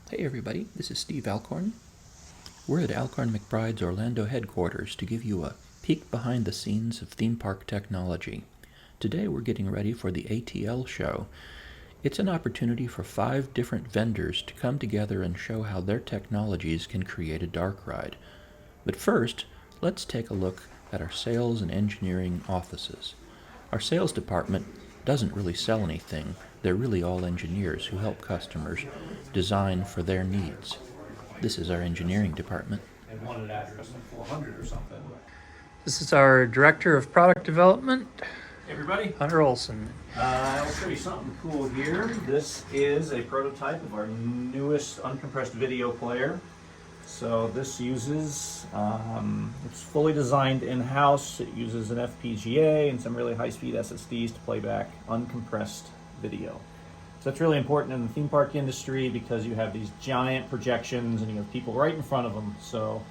Hey everybody, this is Steve Alcorn. We're at Alcorn McBride's Orlando headquarters to give you a peek behind the scenes of theme park technology. Today we're getting ready for the ATL show. It's an opportunity for 5 different vendors to come together and show how their technologies can create a dark ride. But first, let's take a look at our sales and engineering offices. Our sales department doesn't really sell anything. They're really all engineers who help customers design for their needs. This is our engineering department. And wanted address like 400 or something. This is our Director of Product Development, Hey everybody, Hunter Olson. I'll show you something cool here. This is a prototype of our newest uncompressed video player. So this uses, it's fully designed in-house. It uses an FPGA and some really high-speed SSDs to play back uncompressed video. So that's really important in the theme park industry because you have these giant projections and you have people right in front of them. So,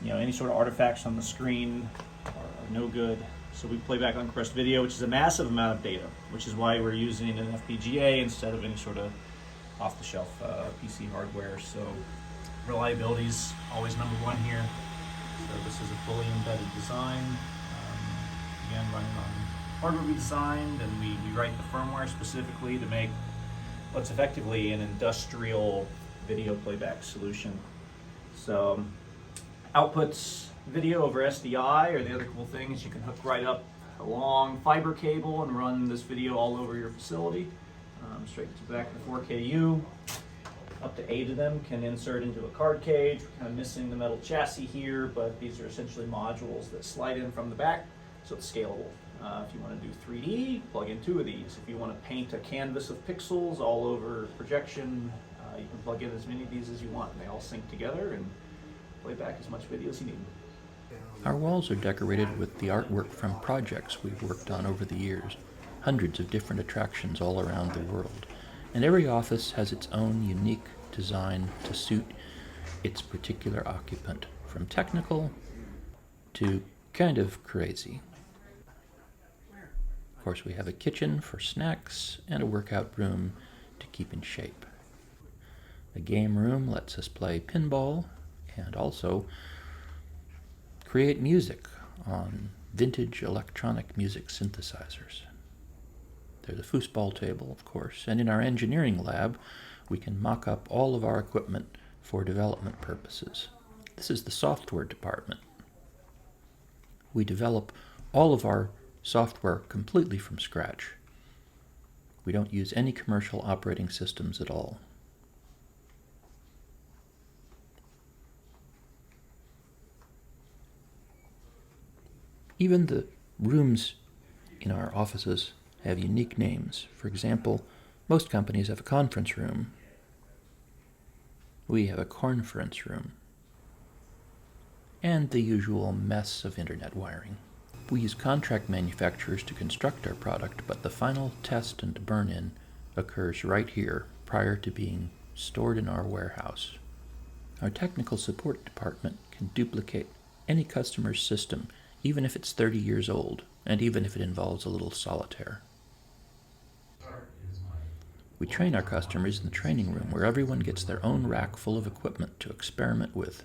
any sort of artifacts on the screen are no good. So we play back uncompressed video, which is a massive amount of data, which is why we're using an FPGA instead of any sort of off-the-shelf PC hardware. So reliability is always number one here. So this is a fully embedded design. Again, running on hardware we designed, and we write the firmware specifically to make what's effectively an industrial video playback solution. So outputs video over SDI, or the other cool thing is you can hook right up a long fiber cable and run this video all over your facility, straight to the back of the 4KU. Up to 8 of them can insert into a card cage. We're kind of missing the metal chassis here, but these are essentially modules that slide in from the back, so it's scalable. If you want to do 3D, plug in 2 of these. If you want to paint a canvas of pixels all over projection, you can plug in as many of these as you want, and they all sync together and play back as much video as you need. Our walls are decorated with the artwork from projects we've worked on over the years, hundreds of different attractions all around the world. And every office has its own unique design to suit its particular occupant, from technical to kind of crazy. Of course, we have a kitchen for snacks and a workout room to keep in shape. The game room lets us play pinball and also create music on vintage electronic music synthesizers. There's a foosball table, of course, and in our engineering lab, we can mock up all of our equipment for development purposes. This is the software department. We develop all of our software completely from scratch. We don't use any commercial operating systems at all. Even the rooms in our offices have unique names. For example, most companies have a conference room. We have a conference room. And the usual mess of internet wiring. We use contract manufacturers to construct our product, but the final test and burn-in occurs right here prior to being stored in our warehouse. Our technical support department can duplicate any customer's system, even if it's 30 years old, and even if it involves a little solitaire. We train our customers in the training room where everyone gets their own rack full of equipment to experiment with.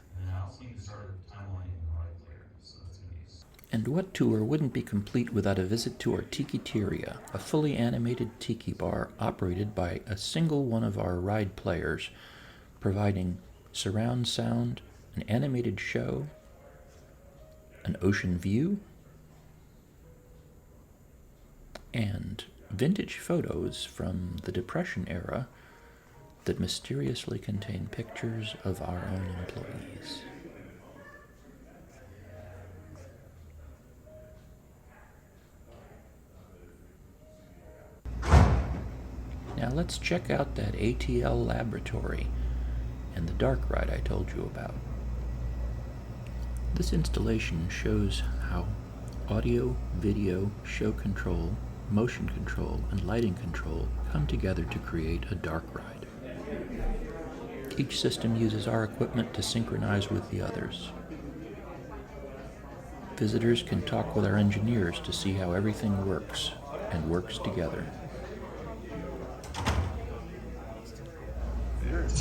And what tour wouldn't be complete without a visit to our Tikiteria, a fully animated tiki bar operated by a single one of our ride players, providing surround sound, an animated show, an ocean view, and vintage photos from the Depression era that mysteriously contain pictures of our own employees. Now let's check out that ATL laboratory and the dark ride I told you about. This installation shows how audio, video, show control, motion control, and lighting control come together to create a dark ride. Each system uses our equipment to synchronize with the others. Visitors can talk with our engineers to see how everything works and works together. There's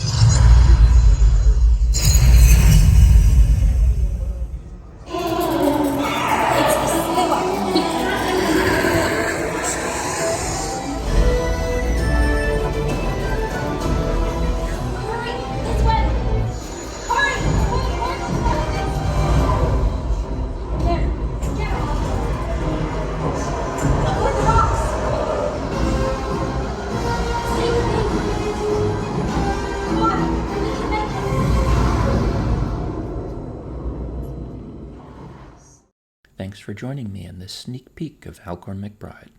Thanks for joining me in this sneak peek of Alcorn McBride.